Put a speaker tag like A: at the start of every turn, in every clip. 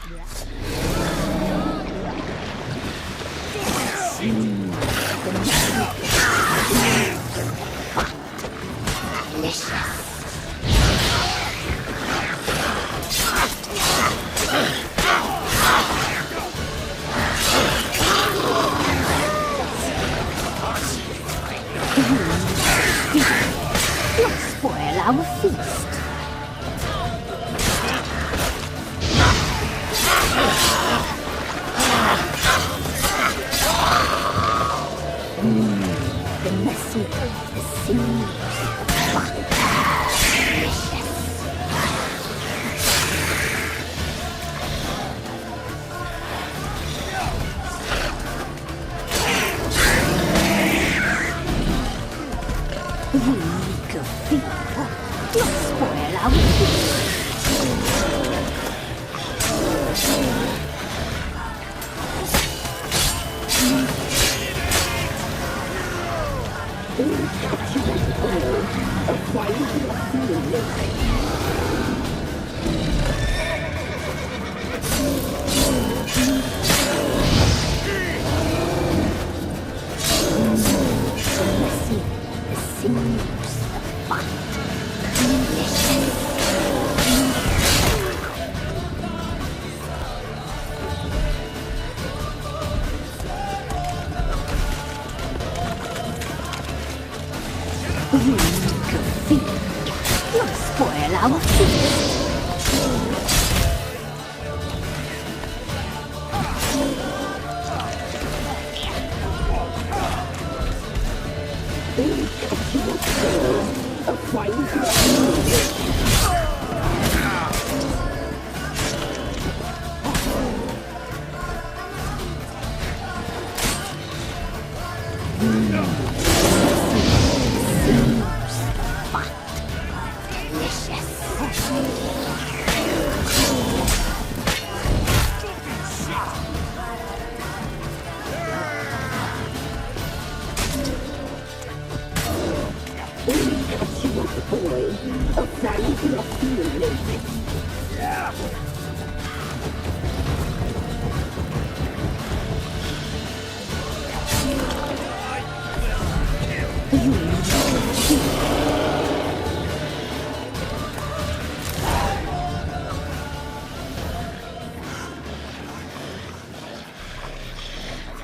A: Spoil our feast. The messy, the sinews, weak of fever, don't spoil our feast. Don't spoil our feast.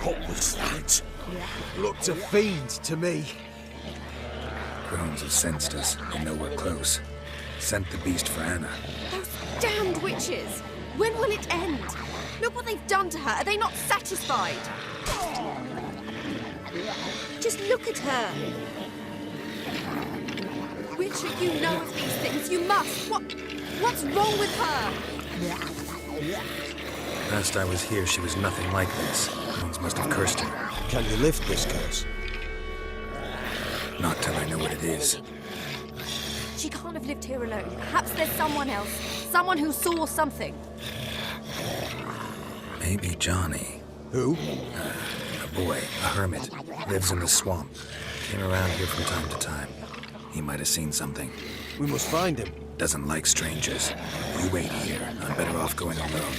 B: What was that? Looked a fiend to me.
C: Crones have sensed us. They know we're close. Sent the beast for Anna.
D: Those damned witches! When will it end? Look what they've done to her. Are they not satisfied? Just look at her. Witcher, you know of these things. You must. What's wrong with her?
C: Last I was here, she was nothing like this. Crones must have cursed her.
B: Can you lift this curse?
C: Not till I know what it is.
D: She can't have lived here alone. Perhaps there's someone else. Someone who saw something.
C: Maybe Johnny.
B: Who?
C: A boy, a hermit. Lives in the swamp. Came around here from time to time. He might have seen something.
B: We must find him.
C: Doesn't like strangers. You wait here. I'm better off going alone.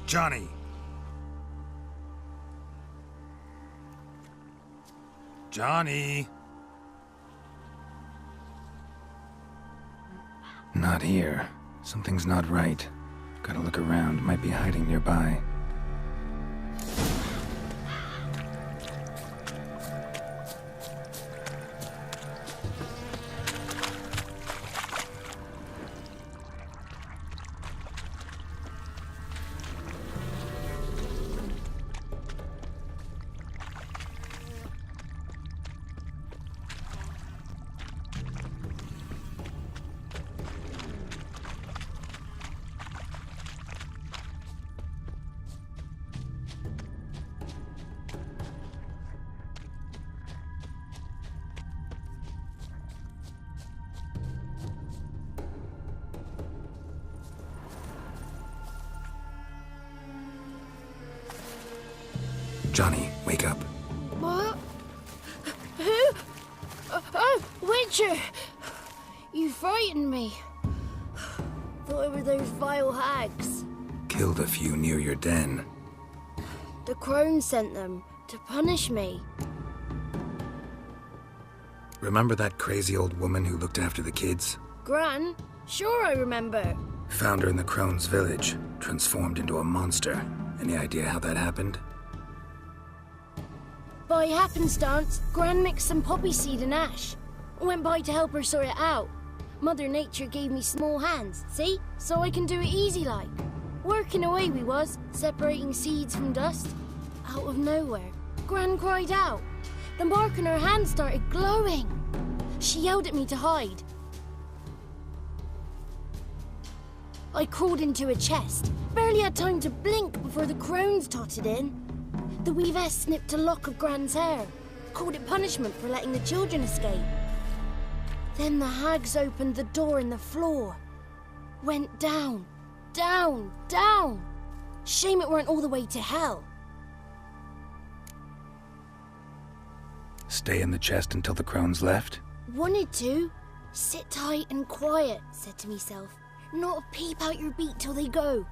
C: Johnny! Johnny! Not here. Something's not right. Gotta look around. Might be hiding nearby. Johnny, wake up.
E: What? Who? Oh, Witcher! You frightened me. Thought it were those vile hags.
C: Killed a few near your den.
E: The crone sent them to punish me.
C: Remember that crazy old woman who looked after the kids?
E: Gran? Sure I remember.
C: Found her in the Crone's village, transformed into a monster. Any idea how that happened?
E: By happenstance, Gran mixed some poppy seed and ash. Went by to help her sort it out. Mother Nature gave me small hands, see? So I can do it easy like. Working away we was, separating seeds from dust. Out of nowhere, Gran cried out. The mark on her hand started glowing. She yelled at me to hide. I crawled into a chest. Barely had time to blink before the crones totted in. The weavess snipped a lock of Gran's hair, called it punishment for letting the children escape. Then the hags opened the door in the floor. Went down, down, down. Shame it weren't all the way to hell.
C: Stay in the chest until the crones left?
E: Wanted to. Sit tight and quiet, said to myself. Not a peep out your beat till they go.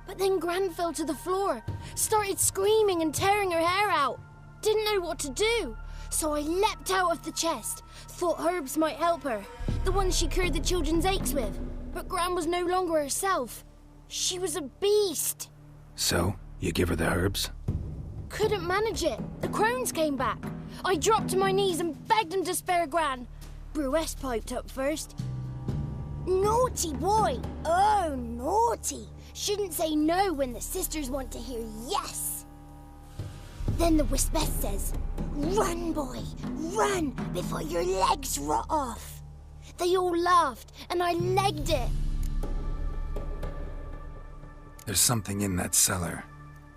E: But then Gran fell to the floor, started screaming and tearing her hair out. Didn't know what to do, so I leapt out of the chest. Thought herbs might help her, the ones she cured the children's aches with. But Gran was no longer herself. She was a beast.
C: So, you give her the herbs?
E: Couldn't manage it. The crones came back. I dropped to my knees and begged them to spare Gran. Bruess piped up first. Naughty boy. Oh, naughty. Shouldn't say no when the sisters want to hear yes. Then the Wispess says, run, boy, run before your legs rot off. They all laughed and I legged it.
C: There's something in that cellar.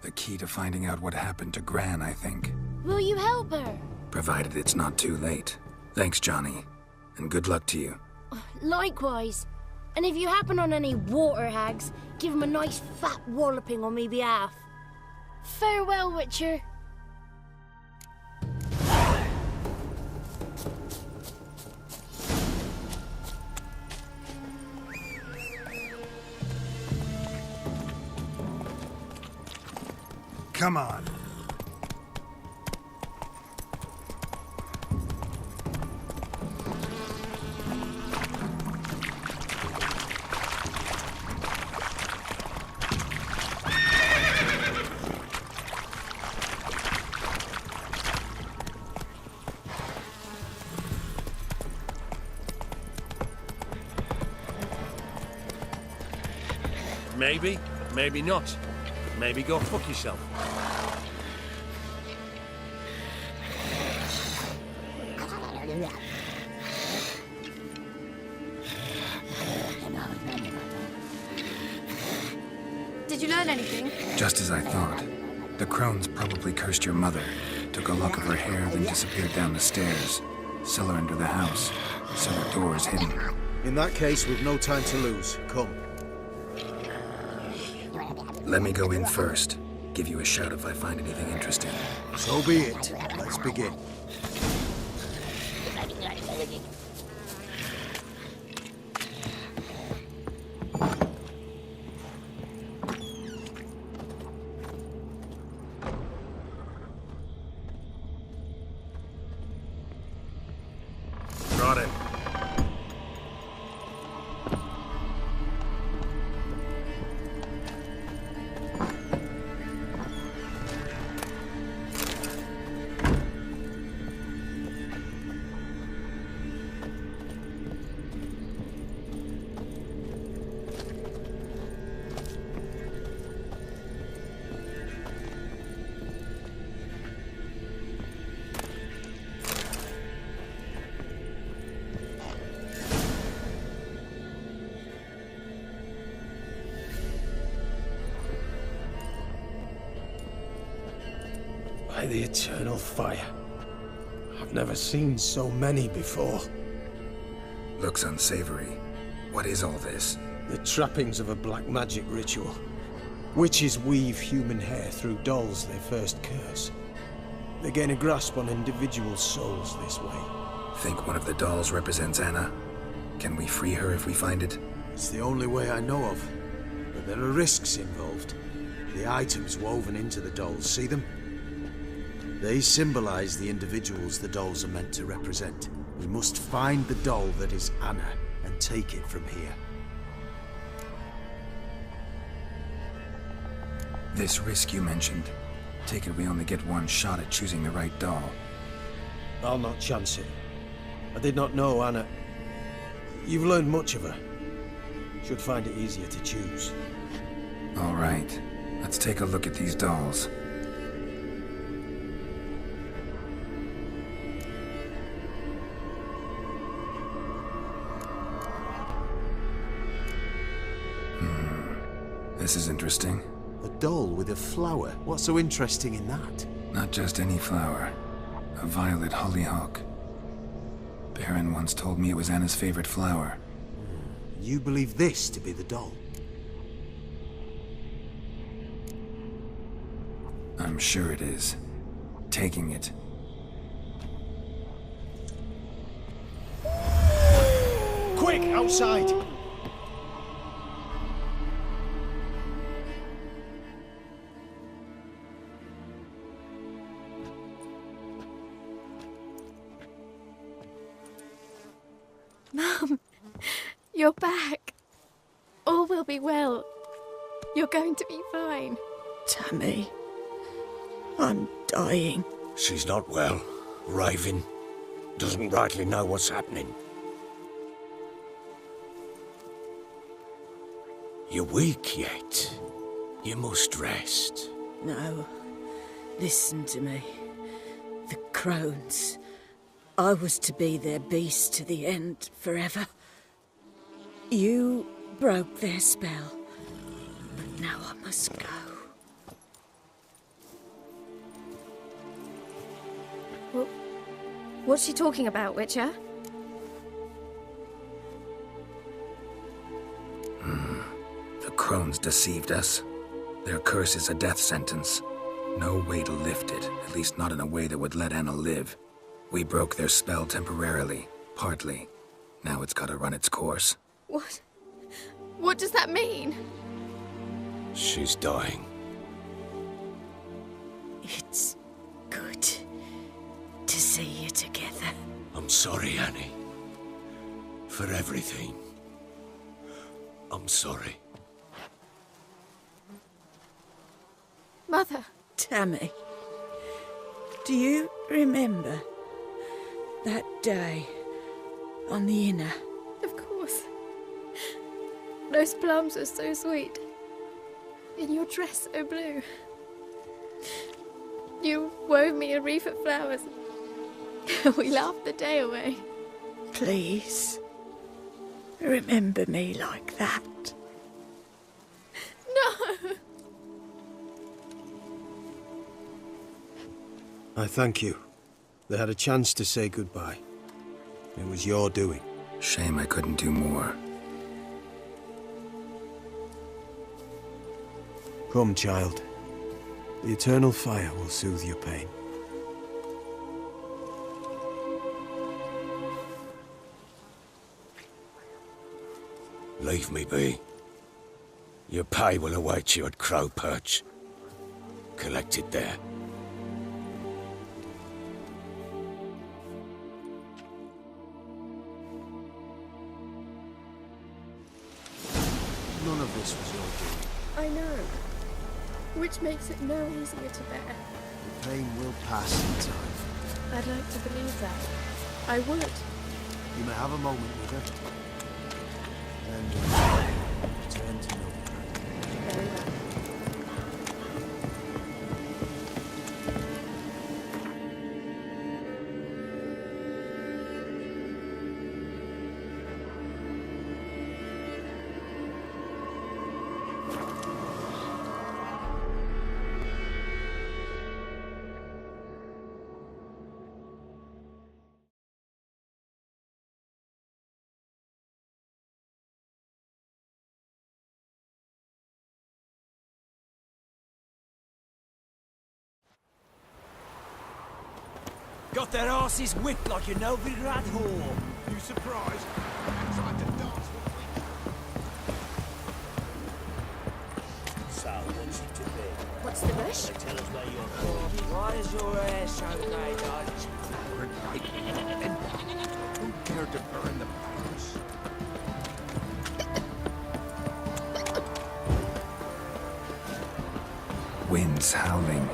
C: The key to finding out what happened to Gran, I think.
E: Will you help her?
C: Provided it's not too late. Thanks, Johnny. And good luck to you.
E: Likewise. And if you happen on any water hags, give them a nice fat walloping on me behalf. Farewell, Witcher.
B: Come on.
F: Maybe, maybe not. Maybe go fuck yourself.
D: Did you learn anything?
C: Just as I thought. The crones probably cursed your mother, took a lock of her hair, then disappeared down the stairs. Cellar under the house. Cellar door is hidden.
B: In that case, we've no time to lose. Come.
C: Let me go in first. Give you a shout if I find anything interesting.
B: So be it. Let's begin.
G: the eternal fire. I've never seen so many before.
C: Looks unsavory. What is all this?
G: The trappings of a black magic ritual. Witches weave human hair through dolls they first curse. They gain a grasp on individual souls this way.
C: Think one of the dolls represents Anna? Can we free her if we find it?
B: It's the only way I know of. But there are risks involved. The items woven into the dolls, see them? They symbolize the individuals the dolls are meant to represent. We must find the doll that is Anna and take it from here.
C: This risk you mentioned. Take it we only get one shot at choosing the right doll.
G: I'll not chance it. I did not know Anna. You've learned much of her. Should find it easier to choose.
C: All right. Let's take a look at these dolls. This is interesting.
B: A doll with a flower. What's so interesting in that?
C: Not just any flower. A violet hollyhock. Baron once told me it was Anna's favorite flower.
B: You believe this to be the doll?
C: I'm sure it is. Taking it.
G: Quick, outside!
D: Mum, you're back. All will be well. You're going to be fine.
H: Tammy, I'm dying.
G: She's not well. Raving. Doesn't rightly know what's happening. You're weak yet. You must rest.
H: No, listen to me. The crones. I was to be their beast to the end, forever. You broke their spell. But now I must go.
D: What's she talking about, Witcher?
C: The crones deceived us. Their curse is a death sentence. No way to lift it, at least not in a way that would let Anna live. We broke their spell temporarily, partly. Now it's gotta run its course.
D: What? What does that mean?
G: She's dying.
H: It's good to see you together.
G: I'm sorry, Annie. For everything. I'm sorry.
D: Mother.
H: Tammy, do you remember that day on the inner?
D: Of course. Those plums are so sweet. And your dress so blue. You wove me a wreath of flowers. We laughed the day away.
H: Please, remember me like that.
D: No!
G: I thank you. They had a chance to say goodbye. It was your doing.
C: Shame I couldn't do more.
G: Come, child. The eternal fire will soothe your pain. Leave me be. Your pay will await you at Crow Perch. Collect it there.
B: None of this was your doing.
D: I know. Which makes it no easier to bear.
B: The pain will pass in time.
D: I'd like to believe that. I would.
B: You may have a moment with her. Then turn to know her.
D: Very well.
I: Got their asses whipped like a Novigrad whore.
B: You surprised? Tried to dance with me.
I: So, what's it to be?
E: What's the rush?
I: Tell us where you're from. Why is your hair so grey, guys?
B: Don't care to burn the palace.
C: Winds howling.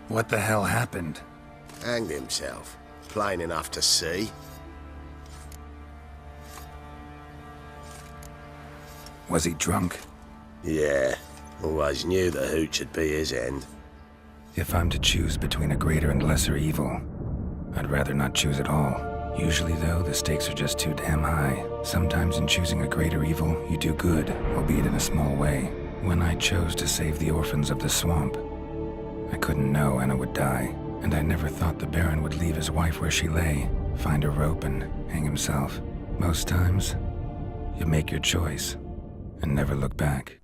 C: What the hell happened?
J: Hanged himself. Plain enough to see.
C: Was he drunk?
J: Yeah. Always knew the hooch would be his end.
C: If I'm to choose between a greater and lesser evil, I'd rather not choose at all. Usually, though, the stakes are just too damn high. Sometimes in choosing a greater evil, you do good, albeit in a small way. When I chose to save the orphans of the swamp, I couldn't know Anna would die, and I never thought the Baron would leave his wife where she lay, find a rope and hang himself. Most times, you make your choice and never look back.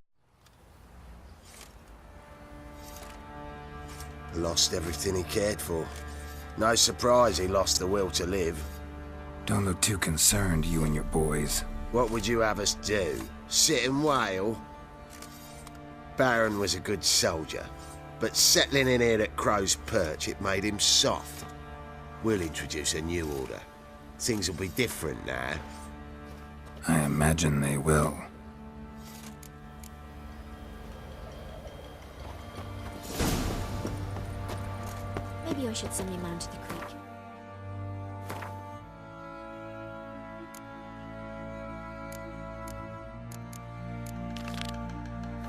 J: Lost everything he cared for. No surprise he lost the will to live.
C: Don't look too concerned, you and your boys.
J: What would you have us do? Sit and wail? Baron was a good soldier, but settling in here at Crow's Perch, it made him soft. We'll introduce a new order. Things will be different now.
C: I imagine they will.
A: Maybe I should send your man to the creek.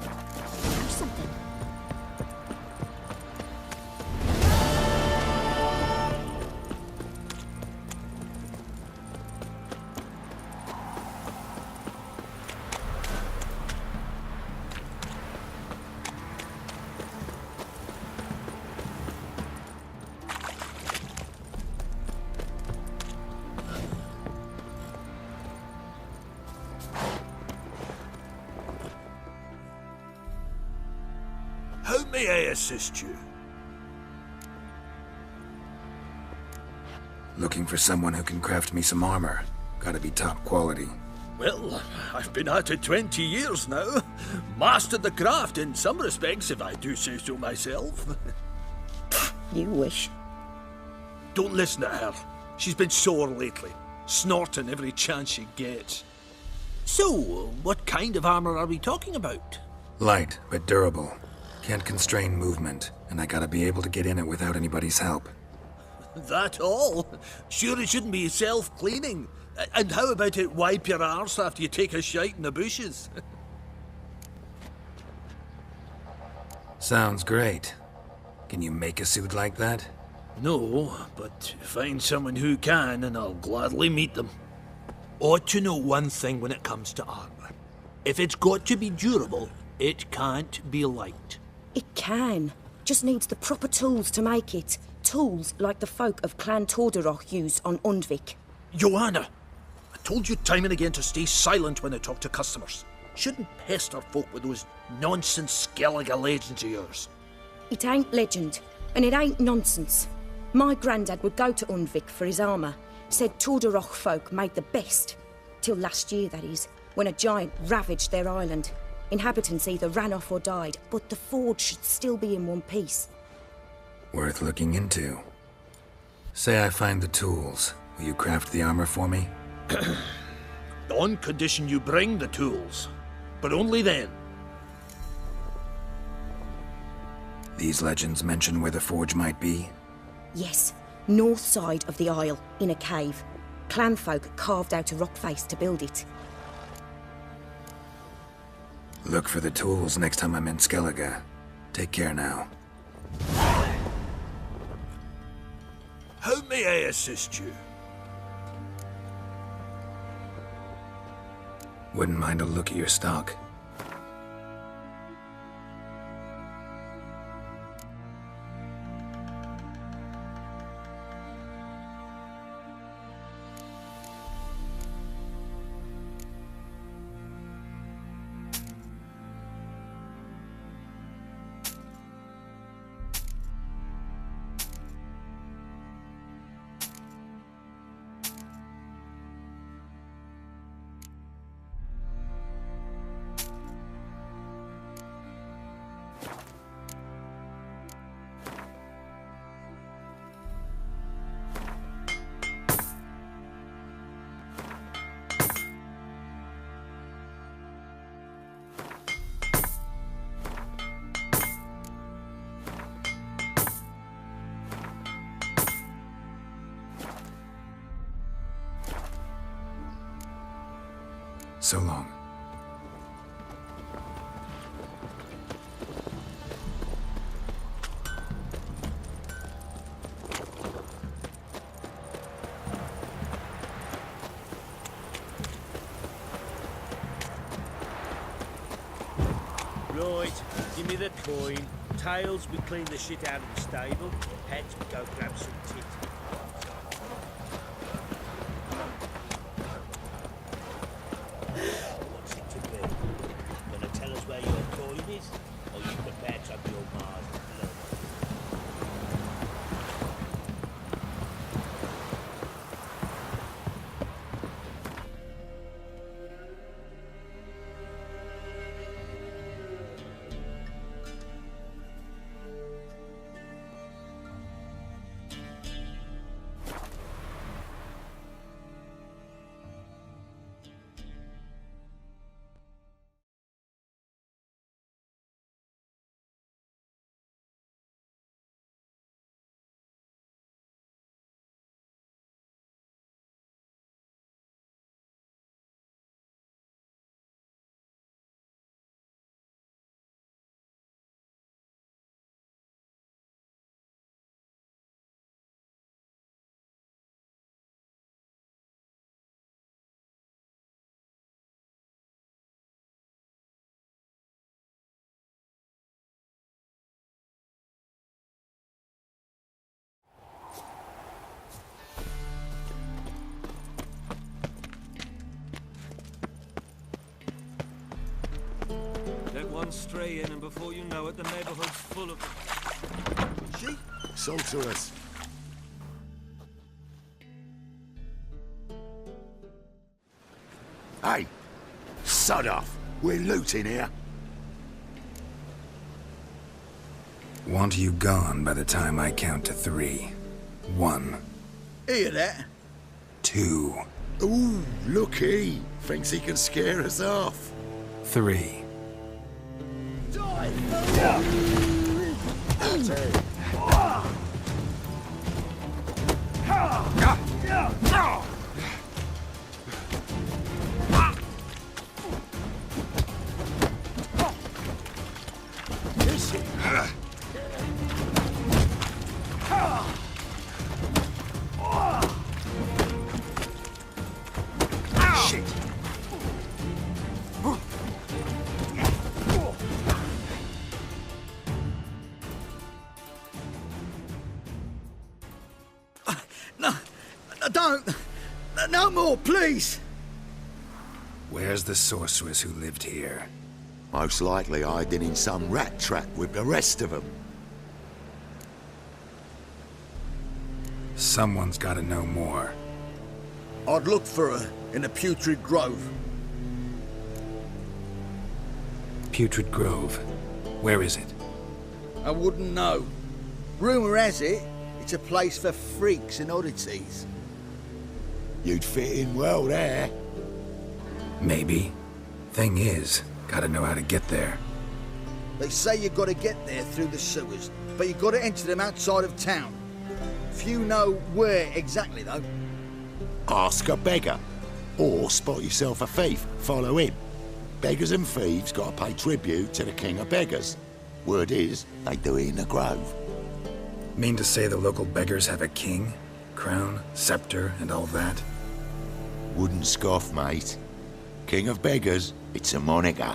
A: Catch something.
I: How may I assist you?
C: Looking for someone who can craft me some armor. Gotta be top quality.
I: Well, I've been at it 20 years now. Mastered the craft in some respects, if I do say so myself.
H: You wish.
I: Don't listen to her. She's been sore lately, snorting every chance she gets. So, what kind of armor are we talking about?
C: Light, but durable. Can't constrain movement, and I gotta be able to get in it without anybody's help.
I: That all? Sure it shouldn't be self-cleaning. And how about it wipe your arse after you take a shite in the bushes?
C: Sounds great. Can you make a suit like that?
I: No, but find someone who can and I'll gladly meet them. Ought to know one thing when it comes to armor. If it's got to be durable, it can't be light.
K: It can. Just needs the proper tools to make it. Tools like the folk of Clan Torderoch use on Undvik.
I: Joanna, I told you time and again to stay silent when I talk to customers. Shouldn't pester folk with those nonsense Skellige legends of yours.
K: It ain't legend, and it ain't nonsense. My granddad would go to Undvik for his armour. Said Torderoch folk made the best. Till last year, that is, when a giant ravaged their island. Inhabitants either ran off or died, but the forge should still be in one piece.
C: Worth looking into. Say I find the tools. Will you craft the armor for me?
I: On condition you bring the tools. But only then.
C: These legends mention where the forge might be?
K: Yes, north side of the isle, in a cave. Clanfolk carved out a rock face to build it.
C: Look for the tools next time I'm in Skellige. Take care now.
I: May I assist you?
C: Wouldn't mind a look at your stock. So long.
L: Right, give me the coin. Tails, we clean the shit out of the stable. Heads, we go grab some tit. What's it to be? Gonna tell us where your coin is? Or you prepared to have your Mars blood?
F: One stray in, and before you know it, the neighborhood's full of...
J: She? Sorceress. Hey! Sod off! We're looting here.
C: Want you gone by the time I count to 3. 1.
M: Hear that?
C: 2.
J: Ooh, looky! Thinks he can scare us off.
C: 3.
M: No more, please!
C: Where's the sorceress who lived here?
J: Most likely hiding in some rat trap with the rest of them.
C: Someone's gotta know more.
M: I'd look for her in the Putrid Grove.
C: Putrid Grove. Where is it?
M: I wouldn't know. Rumour has it, it's a place for freaks and oddities.
J: You'd fit in well there.
C: Maybe. Thing is, gotta know how to get there.
M: They say you gotta get there through the sewers, but you gotta enter them outside of town. Few know where exactly, though.
J: Ask a beggar. Or spot yourself a thief, follow him. Beggars and thieves gotta pay tribute to the king of beggars. Word is, they do it in the grove.
C: Mean to say the local beggars have a king? crown, scepter, and all that?
N: Wouldn't scoff, mate. King of beggars, it's a moniker.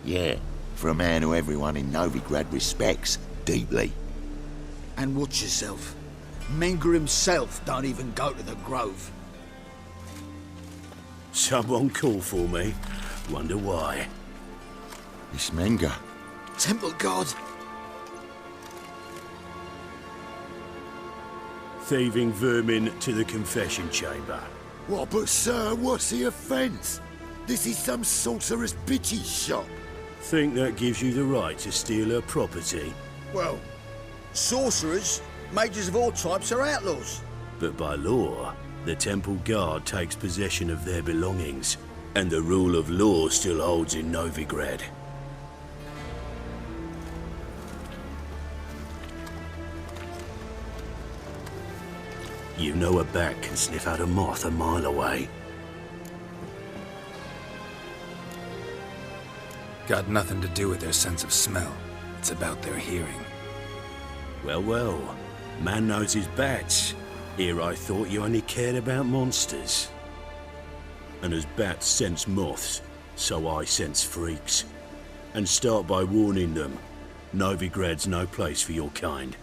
N: Yeah, for a man who everyone in Novigrad respects deeply.
M: And watch yourself. Menger himself don't even go to the Grove.
O: Someone call for me. Wonder why.
N: It's Menger.
M: Temple God.
O: Thieving vermin to the confession chamber.
N: What, but sir, what's the offence? This is some sorcerer's bitchy shop.
O: Think that gives you the right to steal her property?
M: Well, sorcerers, mages of all types are outlaws.
O: But by law, the temple guard takes possession of their belongings, and the rule of law still holds in Novigrad. You know a bat can sniff out a moth a mile away.
C: Got nothing to do with their sense of smell. It's about their hearing.
O: Well, well. Man knows his bats. Here I thought you only cared about monsters. And as bats sense moths, so I sense freaks. And start by warning them. Novigrad's no place for your kind.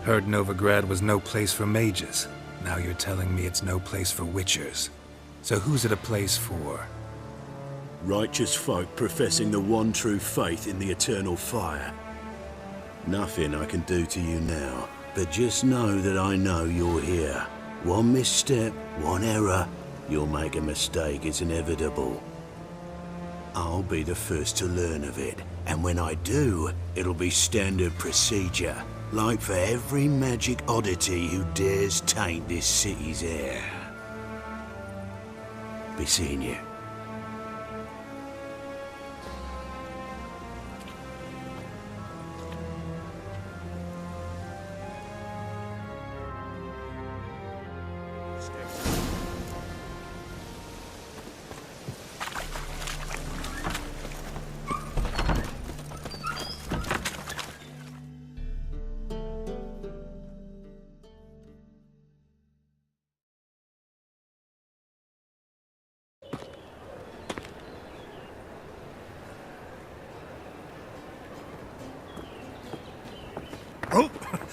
C: Heard Novigrad was no place for mages. Now you're telling me it's no place for witchers. So who's it a place for?
O: Righteous folk professing the one true faith in the eternal fire. Nothing I can do to you now, but just know that I know you're here. One misstep, one error, you'll make a mistake, it's inevitable. I'll be the first to learn of it, and when I do, it'll be standard procedure. Like for every magic oddity who dares taint this city's air. Be seeing you.
I: Oh,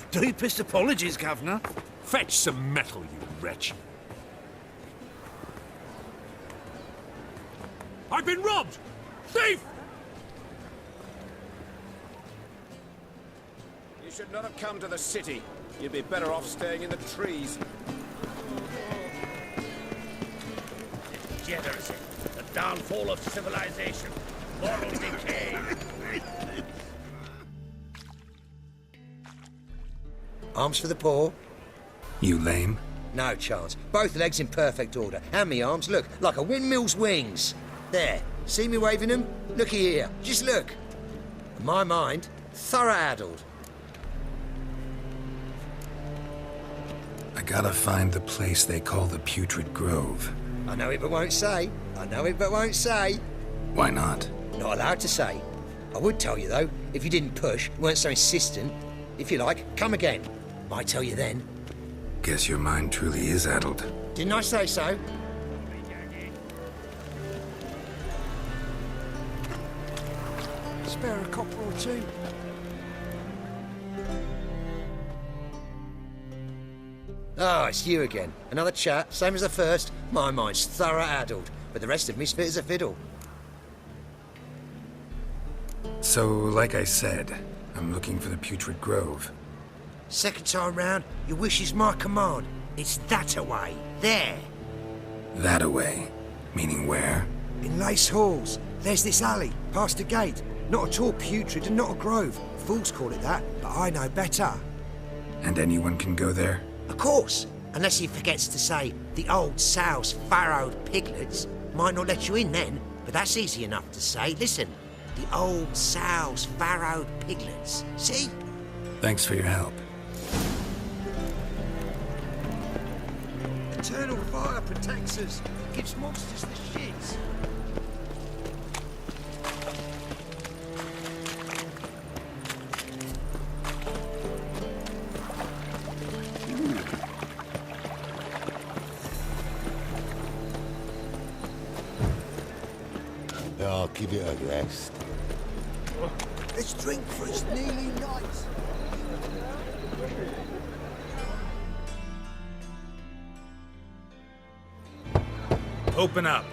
I: deepest apologies, Governor. Fetch some metal, you wretch. I've been robbed! Thief!
P: You should not have come to the city. You'd be better off staying in the trees.
L: Degeneracy, the downfall of civilization, moral decay.
Q: Arms for the poor.
C: You lame?
Q: No chance. Both legs in perfect order. And me arms, look, like a windmill's wings. There. See me waving them? Looky here. Just look. In my mind, thorough addled.
C: I gotta find the place they call the Putrid Grove.
Q: I know it but won't say. I know it but won't say.
C: Why not?
Q: Not allowed to say. I would tell you, though, if you didn't push, weren't so insistent. If you like, come again. Might tell you then.
C: Guess your mind truly is addled.
Q: Didn't I say so?
M: Spare a copper or two.
Q: Oh, it's you again. Another chat, same as the first. My mind's thorough addled, but the rest of me's fit as a fiddle.
C: So, like I said, I'm looking for the Putrid Grove.
Q: Second time round, your wish is my command. It's that-a-way. There.
C: That-a-way? Meaning where?
R: In Lace Halls. There's this alley, past the gate. Not at all putrid and not a grove. Fools call it that, but I know better.
C: And anyone can go there?
Q: Of course. Unless he forgets to say, the old sow's farrowed piglets. Might not let you in then, but that's easy enough to say. Listen, the old sow's farrowed piglets. See?
C: Thanks for your help.
M: Eternal fire protects us. Gives monsters the shits.
N: I'll give it a rest.
M: Let's drink for it's nearly night.
C: Open up.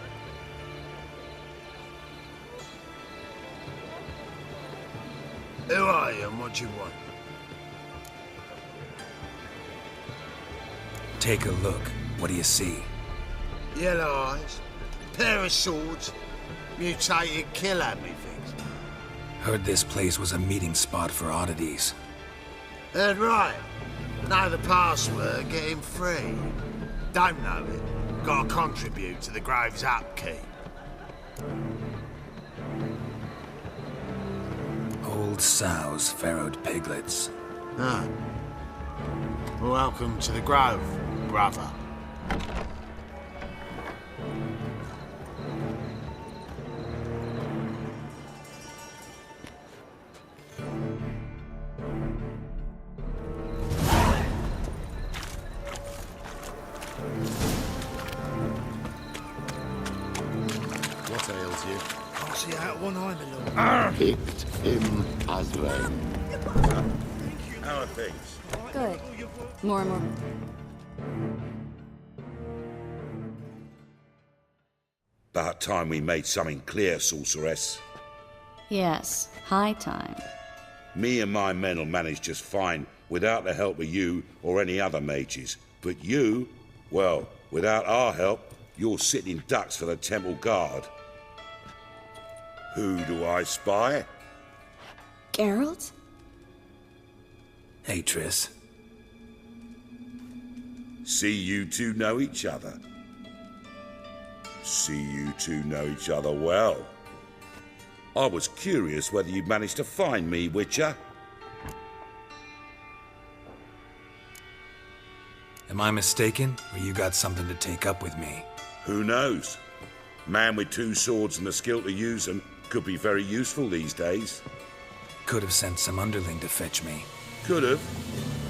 J: Who are you and what do you want?
C: Take a look. What do you see?
J: Yellow eyes, pair of swords, mutated killer, methinks.
C: Heard this place was a meeting spot for oddities.
J: Heard right. Know the password, get him free. Don't know it. Gotta contribute to the Grove's upkeep.
C: Old sows, farrowed piglets.
J: Ah. Welcome to the Grove, brother.
M: What ails you? Can't see out one eye, my lord.
N: Picked him as well.
J: How are things?
A: Good. More and more.
S: About time we made something clear, sorceress.
A: Yes, high time.
S: Me and my men'll manage just fine without the help of you or any other mages. But you, well, without our help, you're sitting ducks for the temple guard. Who do I spy?
A: Geralt?
C: Hey, Triss.
S: See you two know each other. See you two know each other well. I was curious whether you'd managed to find me, Witcher.
C: Am I mistaken, or you got something to take up with me?
S: Who knows? Man with two swords and the skill to use them could be very useful these days.
C: Could have sent some underling to fetch me.
S: Could have,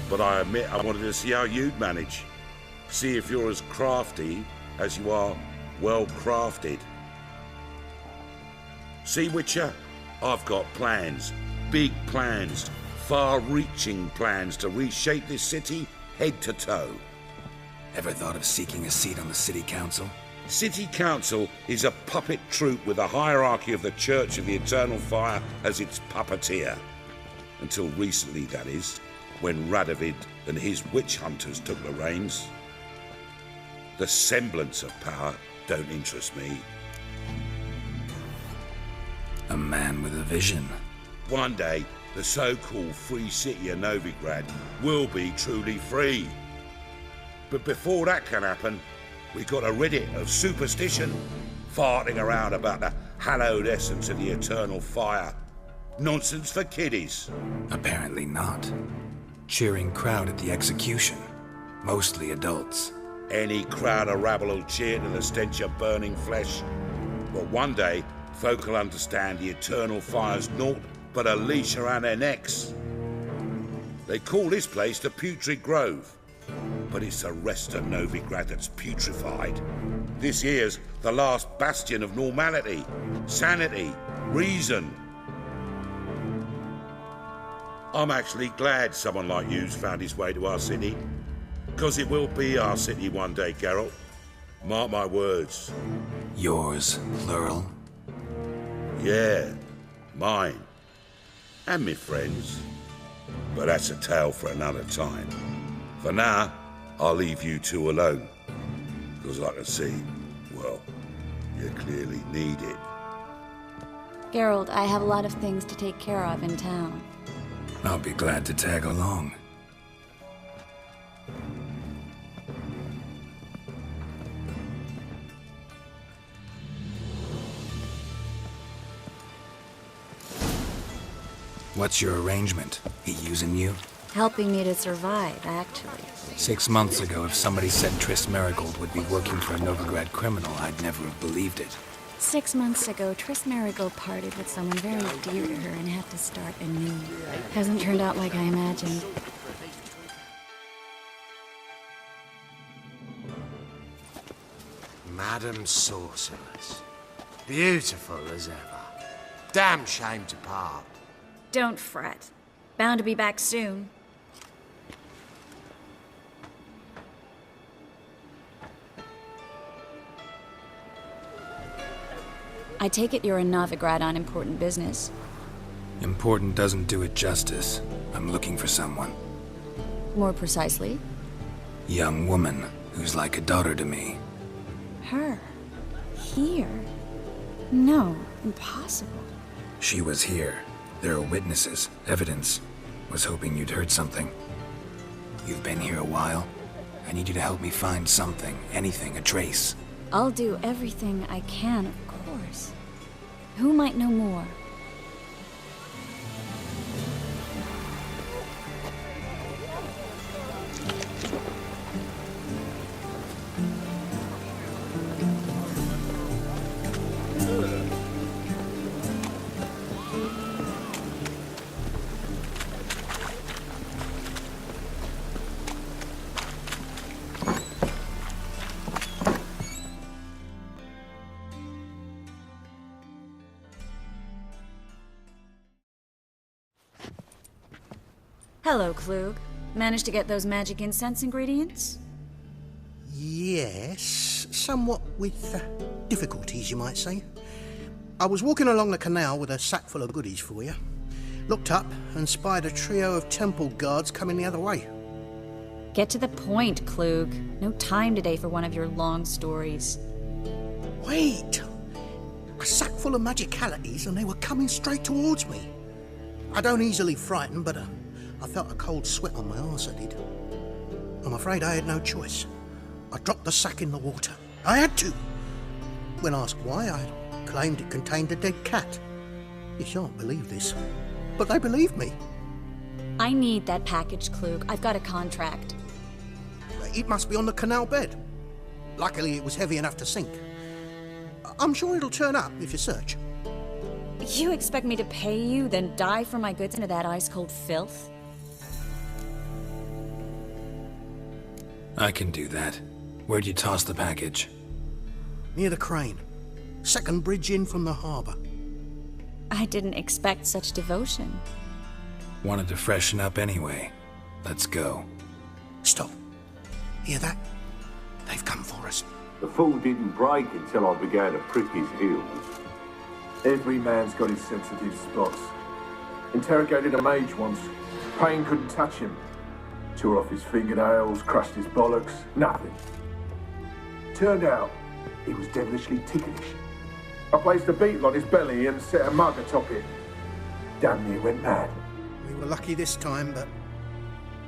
S: but I admit I wanted to see how you'd manage. See if you're as crafty as you are well crafted. See, Witcher, I've got plans, big plans, far-reaching plans to reshape this city head to toe.
C: Ever thought of seeking a seat on the city council?
S: City council is a puppet troupe with the hierarchy of the Church of the Eternal Fire as its puppeteer. Until recently, that is, when Radovid and his witch hunters took the reins. The semblance of power don't interest me.
C: A man with a vision.
S: One day, the so-called free city of Novigrad will be truly free. But before that can happen, we've got to rid it of superstition, farting around about the hallowed essence of the eternal fire. Nonsense for kiddies.
C: Apparently not. Cheering crowd at the execution. Mostly adults.
S: Any crowd of rabble will cheer to the stench of burning flesh. But one day, folk will understand the eternal fire's naught but a leash around their necks. They call this place the Putrid Grove, but it's the rest of Novigrad that's putrefied. This here's the last bastion of normality, sanity, reason. I'm actually glad someone like you's found his way to our city, because it will be our city one day, Geralt. Mark my words.
C: Yours, plural?
S: Yeah, mine. And me friends. But that's a tale for another time. For now, I'll leave you two alone. Because I can see, well, you clearly need it.
A: Geralt, I have a lot of things to take care of in town.
C: I'll be glad to tag along. What's your arrangement? He using you?
A: Helping me to survive, actually.
C: 6 months ago, if somebody said Triss Marigold would be working for a Novigrad criminal, I'd never have believed it.
A: 6 months ago, Triss Marigold parted with someone very dear to her and had to start anew. Hasn't turned out like I imagined.
B: Madam Sorceress, beautiful as ever.
J: Damn shame to part.
A: Don't fret. Bound to be back soon. I take it you're in Novigrad on important business.
C: Important doesn't do it justice. I'm looking for someone.
A: More precisely?
C: Young woman who's like a daughter to me.
A: Her? Here? No, impossible.
C: She was here. There are witnesses, evidence. Was hoping you'd heard something. You've been here a while. I need you to help me find something, anything, a trace.
A: I'll do everything I can, of course. Who might know more? Hello, Klug. Managed to get those magic incense ingredients?
T: Yes, somewhat with difficulties, you might say. I was walking along the canal with a sack full of goodies for you. Looked up and spied a trio of temple guards coming the other way.
A: Get to the point, Klug. No time today for one of your long stories.
T: Wait! A sack full of magicalities and they were coming straight towards me. I don't easily frighten, but I felt a cold sweat on my arse, I did. I'm afraid I had no choice. I dropped the sack in the water. I had to. When asked why, I claimed it contained a dead cat. You shan't believe this, but they believed me.
A: I need that package, Klug. I've got a contract.
T: It must be on the canal bed. Luckily, it was heavy enough to sink. I'm sure it'll turn up if you search.
A: You expect me to pay you, then dive for my goods into that ice-cold filth?
C: I can do that. Where'd you toss the package?
T: Near the crane. Second bridge in from the harbour.
A: I didn't expect such devotion.
C: Wanted to freshen up anyway. Let's go.
T: Stop. Hear that? They've come for us.
U: The fool didn't break until I began to prick his heels. Every man's got his sensitive spots. Interrogated a mage once. Pain couldn't touch him. Tore off his fingernails, crushed his bollocks, nothing. Turned out, he was devilishly ticklish. I placed a beetle on his belly and set a mug atop it. Damn near went mad.
T: We were lucky this time, but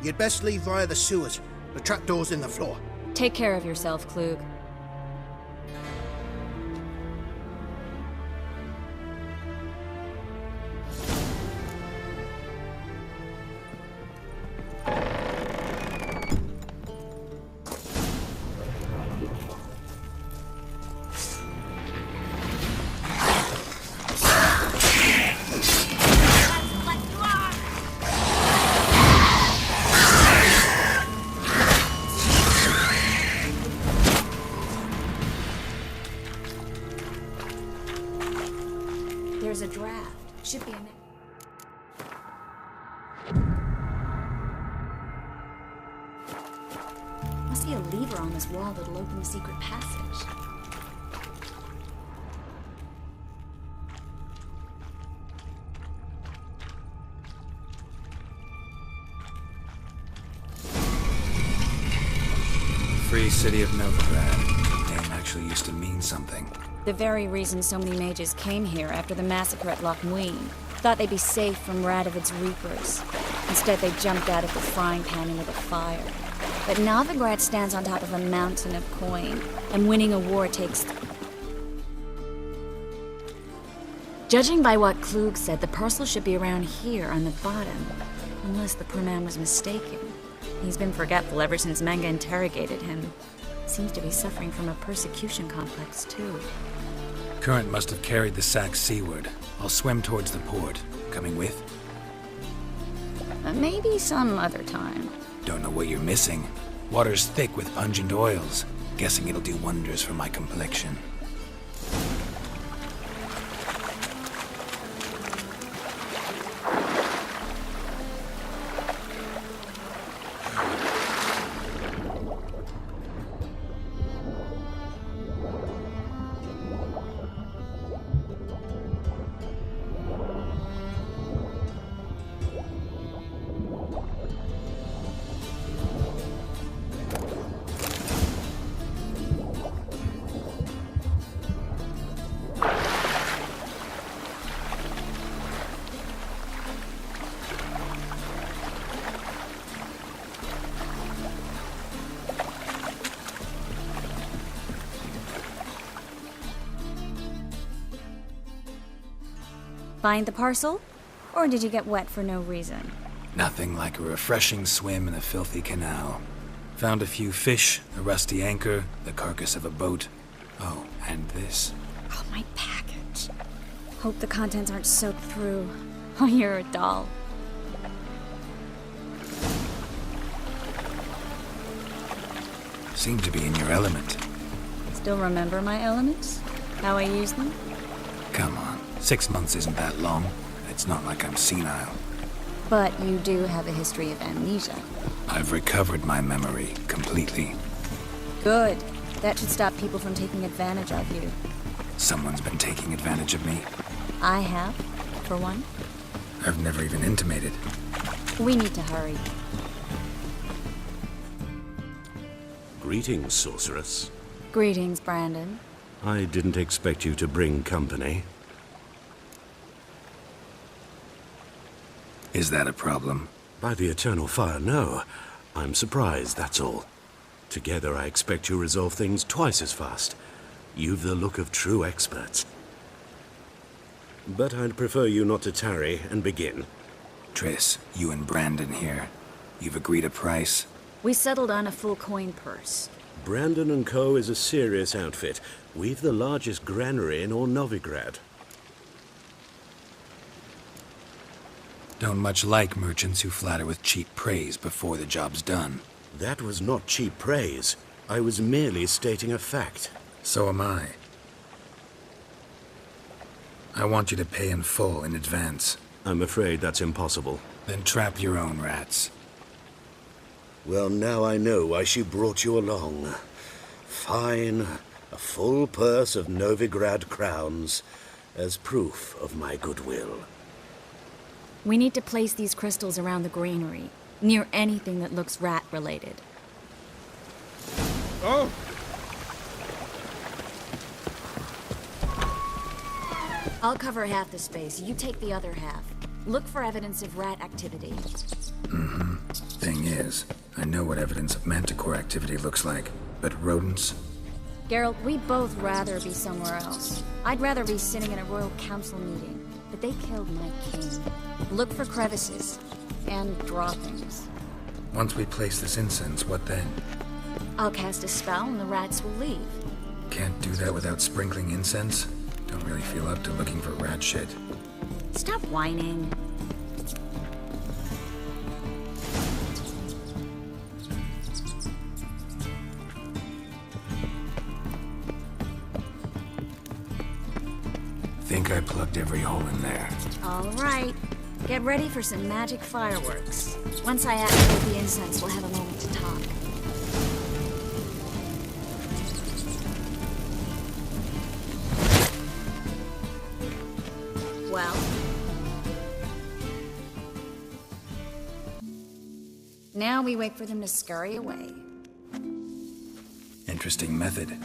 T: you'd best leave via the sewers. The trapdoor's in the floor.
A: Take care of yourself, Klug. There's a draft. Should be in there. Must be a lever on this wall that'll open the secret passage.
C: Free City of Novigrad. Name actually used to mean something.
A: The very reason so many mages came here after the massacre at Loch Muin. Thought they'd be safe from Radovid's reapers. Instead, they jumped out of the frying pan into the fire. But Novigrad stands on top of a mountain of coin, and winning a war takes... Judging by what Klug said, the parcel should be around here on the bottom. Unless the poor man was mistaken. He's been forgetful ever since Manga interrogated him. Seems to be suffering from a persecution complex, too.
C: Current must have carried the sack seaward. I'll swim towards the port. Coming with?
A: Maybe some other time.
C: Don't know what you're missing. Water's thick with pungent oils. Guessing it'll do wonders for my complexion.
A: Find the parcel? Or did you get wet for no reason?
C: Nothing like a refreshing swim in a filthy canal. Found a few fish, a rusty anchor, the carcass of a boat. Oh, and this.
A: Oh, my package. Hope the contents aren't soaked through. Oh, you're a doll.
C: Seem to be in your element.
A: Still remember my elements? How I use them?
C: Come on, 6 months isn't that long. It's not like I'm senile.
A: But you do have a history of amnesia.
C: I've recovered my memory completely.
A: Good. That should stop people from taking advantage of you.
C: Someone's been taking advantage of me.
A: I have, for one.
C: I've never even intimated.
A: We need to hurry.
O: Greetings, sorceress.
A: Greetings, Brandon.
O: I didn't expect you to bring company.
C: Is that a problem?
O: By the eternal fire, no. I'm surprised, that's all. Together, I expect you resolve things twice as fast. You've the look of true experts. But I'd prefer you not to tarry and begin.
C: Triss, you and Brandon here. You've agreed a price?
A: We settled on a full coin purse.
O: Brandon & Co. is a serious outfit. We've the largest granary in all Novigrad.
C: Don't much like merchants who flatter with cheap praise before the job's done.
O: That was not cheap praise. I was merely stating a fact.
C: So am I. I want you to pay in full in advance.
O: I'm afraid that's impossible.
C: Then trap your own rats.
O: Well, now I know why she brought you along. Fine. A full purse of Novigrad crowns as proof of my goodwill.
A: We need to place these crystals around the granary, near anything that looks rat-related.
P: Oh!
A: I'll cover half the space, you take the other half. Look for evidence of rat activity.
C: Mm-hmm. Thing is, I know what evidence of manticore activity looks like, but rodents?
A: Geralt, we'd both rather be somewhere else. I'd rather be sitting in a royal council meeting, but they killed my king. Look for crevices, and draw things.
C: Once we place this incense, what then?
A: I'll cast a spell and the rats will leave.
C: Can't do that without sprinkling incense? Don't really feel up to looking for rat shit.
A: Stop whining.
C: Think I plugged every hole in there.
A: All right. Get ready for some magic fireworks. Once I activate the incense, we'll have a moment to talk. Well? Now we wait for them to scurry away.
C: Interesting method.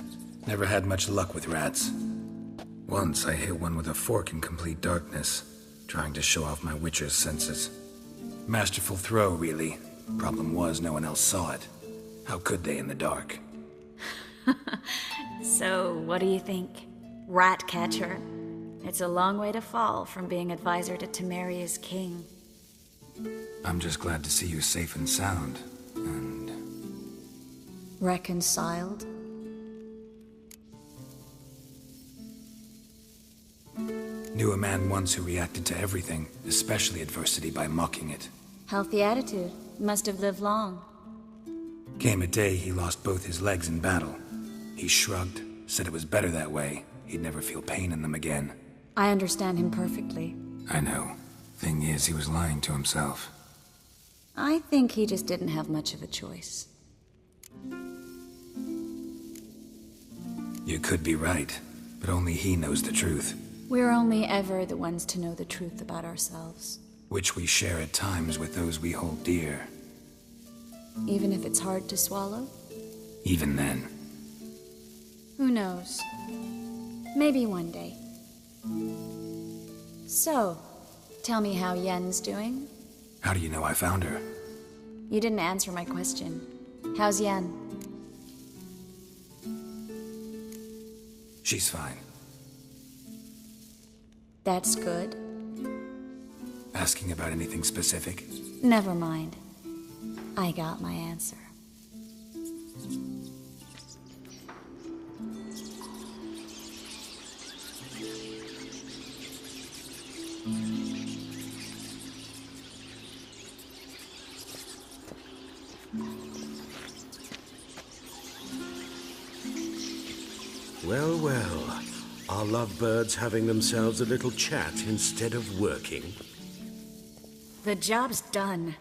C: Never had much luck with rats. Once I hit one with a fork in complete darkness, trying to show off my witcher's senses. Masterful throw, really. Problem was, no one else saw it. How could they in the dark?
A: So, what do you think? Rat catcher? It's a long way to fall from being advisor to Temeria's king.
C: I'm just glad to see you safe and sound, and...
A: Reconciled?
C: Knew a man once who reacted to everything, especially adversity, by mocking it.
A: Healthy attitude. Must have lived long.
C: Came a day he lost both his legs in battle. He shrugged, said it was better that way. He'd never feel pain in them again.
A: I understand him perfectly.
C: I know. Thing is, he was lying to himself.
A: I think he just didn't have much of a choice.
C: You could be right, but only he knows the truth.
A: We're only ever the ones to know the truth about ourselves.
C: Which we share at times with those we hold dear.
A: Even if it's hard to swallow?
C: Even then.
A: Who knows? Maybe one day. So, tell me how Yen's doing?
C: How do you know I found her?
A: You didn't answer my question. How's Yen?
C: She's fine.
A: That's good.
C: Asking about anything specific?
A: Never mind. I got my answer.
O: Well, well. Are lovebirds having themselves a little chat instead of working?
A: The job's done.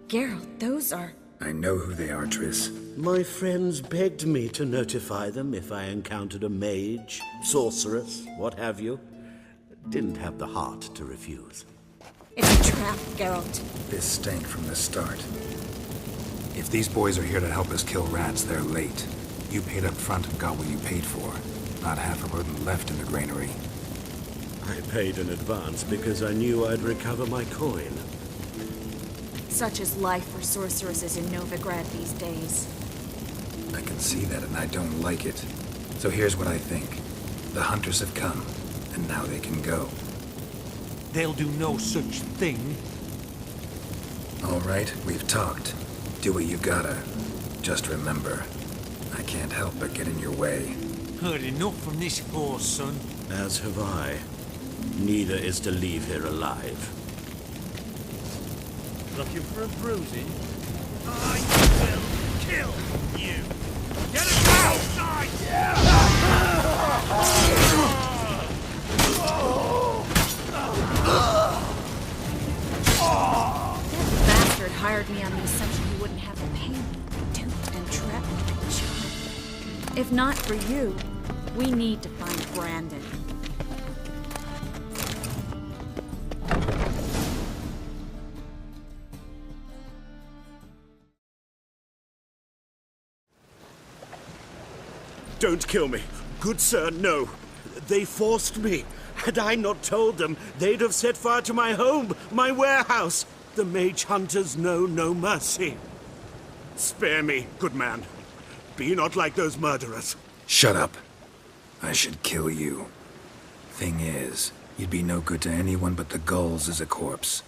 A: Geralt, those are...
C: I know who they are, Triss.
O: My friends begged me to notify them if I encountered a mage, sorceress, what have you. Didn't have the heart to refuse.
A: It's a trap, Geralt.
C: This stank from the start. If these boys are here to help us kill rats, they're late. You paid up front and got what you paid for. Not half a rodent left in the granary.
O: I paid in advance because I knew I'd recover my coin.
A: Such is life for sorceresses in Novigrad these days.
C: I can see that and I don't like it. So here's what I think. The hunters have come, and now they can go.
I: They'll do no such thing.
C: All right, we've talked. Do what you gotta. Just remember, I can't help but get in your way.
I: Heard enough from this horse, son.
O: As have I. Neither is to leave here alive.
F: Looking for a bruising? I will kill you! Get him outside!
A: That bastard hired me on the assumption he wouldn't have to pay me. Duped and trapped like a child. If not for you, we need to find Brandon.
O: Don't kill me. Good sir, no. They forced me. Had I not told them, they'd have set fire to my home, my warehouse. The mage hunters know no mercy. Spare me, good man. Be not like those murderers.
C: Shut up. I should kill you. Thing is, you'd be no good to anyone but the gulls as a corpse.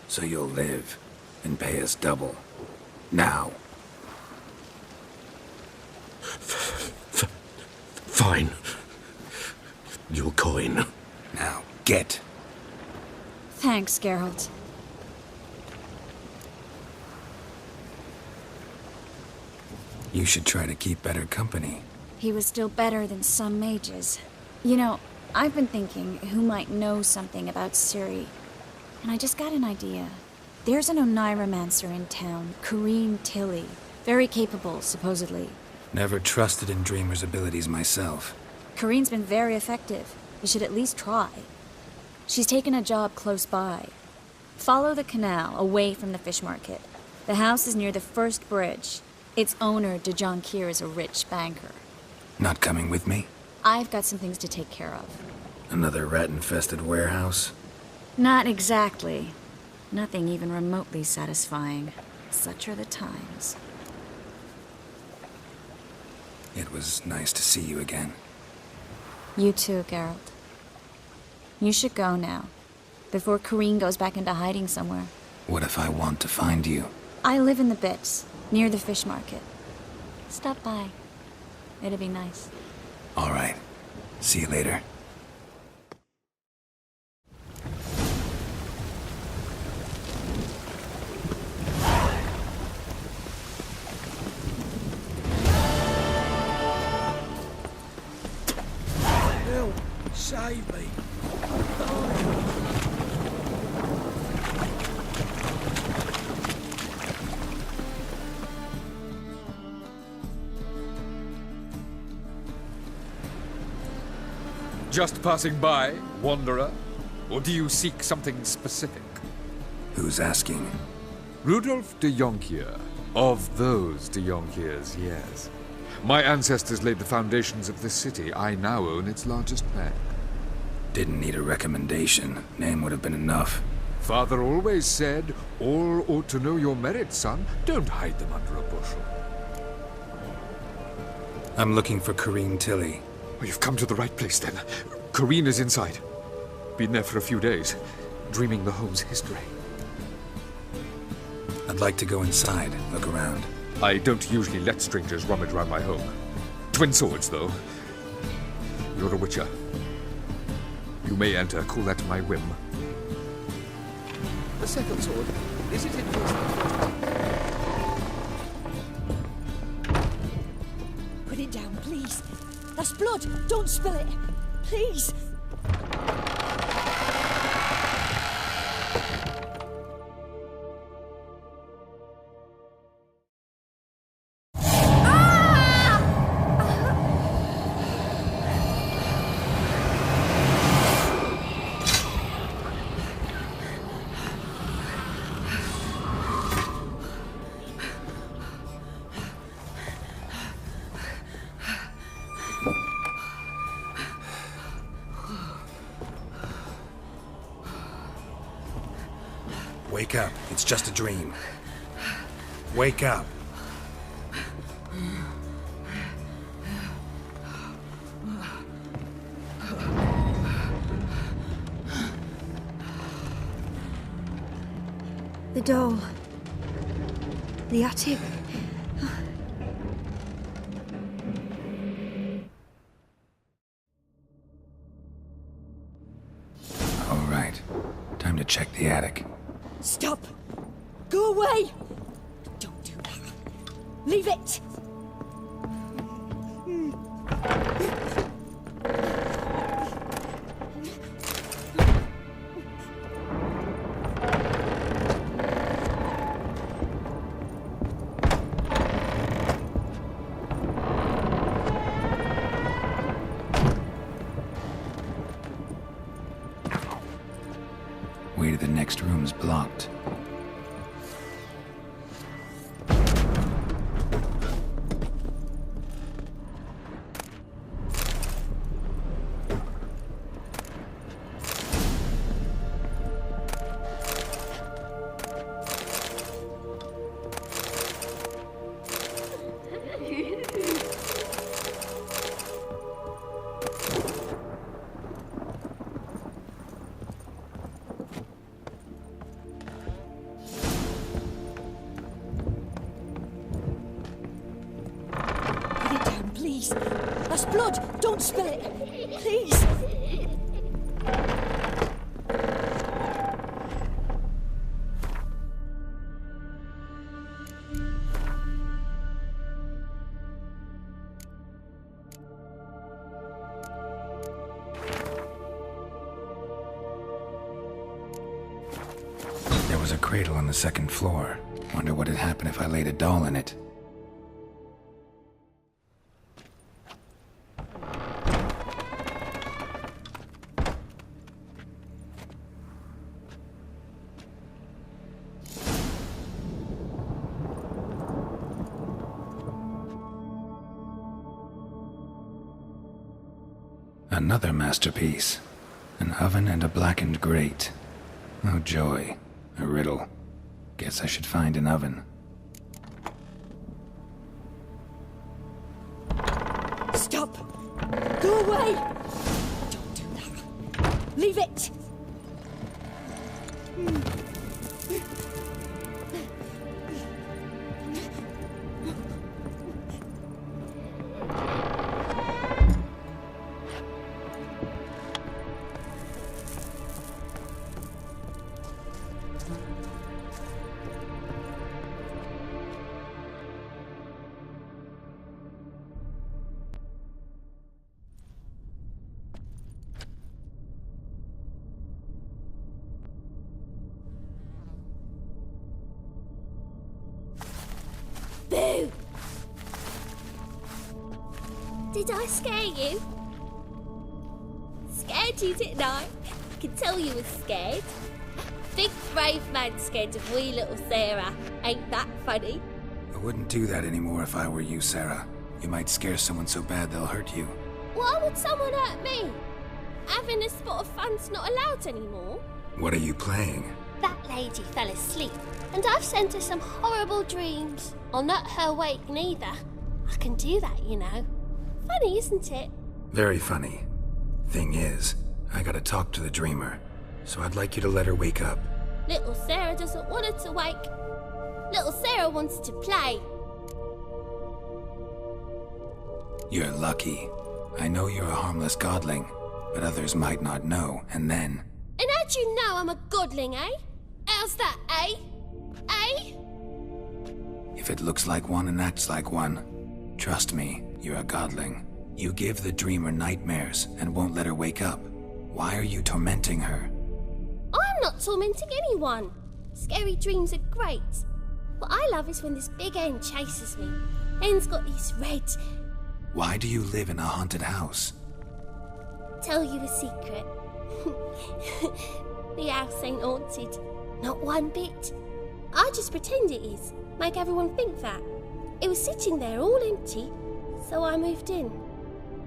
C: So you'll live and pay us double. Now.
O: Fine. Your coin.
C: Now, get.
A: Thanks, Geralt.
C: You should try to keep better company.
A: He was still better than some mages. You know, I've been thinking who might know something about Ciri. And I just got an idea. There's an Oneiromancer in town, Corrine Tilly. Very capable, supposedly.
C: Never trusted in Dreamer's abilities myself.
A: Corrine's been very effective. You should at least try. She's taken a job close by. Follow the canal, away from the fish market. The house is near the first bridge. Its owner, De Jonquier, is a rich banker.
C: Not coming with me?
A: I've got some things to take care of.
C: Another rat-infested warehouse?
A: Not exactly. Nothing even remotely satisfying. Such are the times.
C: It was nice to see you again.
A: You too, Geralt. You should go now, before Corrine goes back into hiding somewhere.
C: What if I want to find you?
A: I live in the Bits, near the fish market. Stop by. It'll be nice.
C: All right. See you later.
I: Help! Save me!
G: Just passing by, wanderer? Or do you seek something specific?
C: Who's asking?
G: Rudolf de Jonquier. Of those de Jonquiers, yes. My ancestors laid the foundations of this city. I now own its largest bank.
C: Didn't need a recommendation. Name would have been enough.
G: Father always said, all ought to know your merits, son. Don't hide them under a bushel.
C: I'm looking for Corrine Tilly.
G: Oh, you've come to the right place, then. Corrine is inside. Been there for a few days. dreaming the home's history.
C: I'd like to go inside, look around.
G: I don't usually let strangers rummage around my home. Twin swords, though. You're a witcher. You may enter, call that my whim.
D: The second sword, is it in place?
H: Put it down, please. That's blood. Don't spill it. Please.
C: Wake up. It's just a dream. Wake up.
K: The doll. The attic.
C: All right. Time to check the attic.
H: Stop! Go away! Don't do that. Leave it!
C: Way to the next room's blocked.
H: Please. That's blood. Don't spill it. Please.
C: There was a cradle on the second floor. Wonder what had happened if I laid a doll in it. Another masterpiece. An oven and a blackened grate. Oh joy. A riddle. Guess I should find an oven.
H: Stop! Go away! Don't do that. Leave it!
E: Boo! Did I scare you? Scared you, didn't I? I can tell you was scared. Big brave man scared of wee little Sarah. Ain't that funny?
C: I wouldn't do that anymore if I were you, Sarah. You might scare someone so bad they'll hurt you.
E: Why would someone hurt me? Having a spot of fun's not allowed anymore.
C: What are you playing?
E: That lady fell asleep, and I've sent her some horrible dreams. I'll not her wake neither. I can do that, you know. Funny, isn't it?
C: Very funny. Thing is, I gotta talk to the dreamer. So I'd like you to let her wake up.
L: Little Sarah doesn't want her to wake. Little Sarah wants to play.
C: You're lucky. I know you're a harmless godling, but others might not know, and then...
L: And how'd you know I'm a godling, eh? How's that, eh? Eh?
C: If it looks like one and acts like one, trust me, you're a godling. You give the dreamer nightmares and won't let her wake up. Why are you tormenting her?
L: I'm not tormenting anyone. Scary dreams are great. What I love is when this big hen chases me. Hen's got these red...
C: Why do you live in a haunted house?
L: Tell you a secret. The house ain't haunted. Not one bit. I just pretend it is. Make everyone think that. It was sitting there all empty, so I moved in.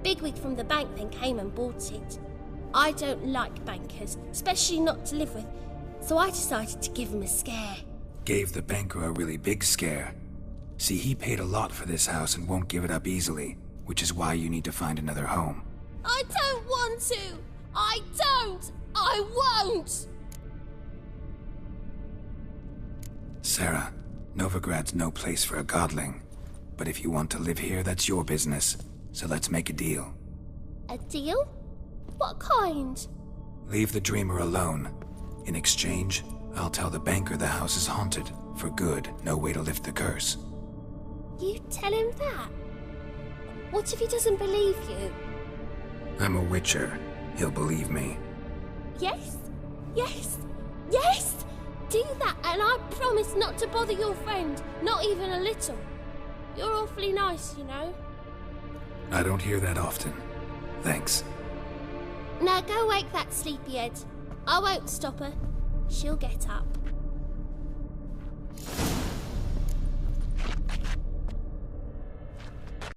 L: Bigwig from the bank then came and bought it. I don't like bankers, especially not to live with, so I decided to give him a scare.
C: Gave the banker a really big scare. See, he paid a lot for this house and won't give it up easily, which is why you need to find another home.
L: I don't want to! I don't! I won't!
C: Sarah, Novigrad's no place for a godling. But if you want to live here, that's your business. So let's make a deal.
L: A deal? What kind?
C: Leave the dreamer alone. In exchange, I'll tell the banker the house is haunted. For good, no way to lift the curse.
L: You tell him that? What if he doesn't believe you?
C: I'm a witcher. He'll believe me.
L: Yes? Yes? Yes! Do that and I promise not to bother your friend. Not even a little. You're awfully nice, you know.
C: I don't hear that often. Thanks.
L: Now go wake that sleepyhead. I won't stop her. She'll get up.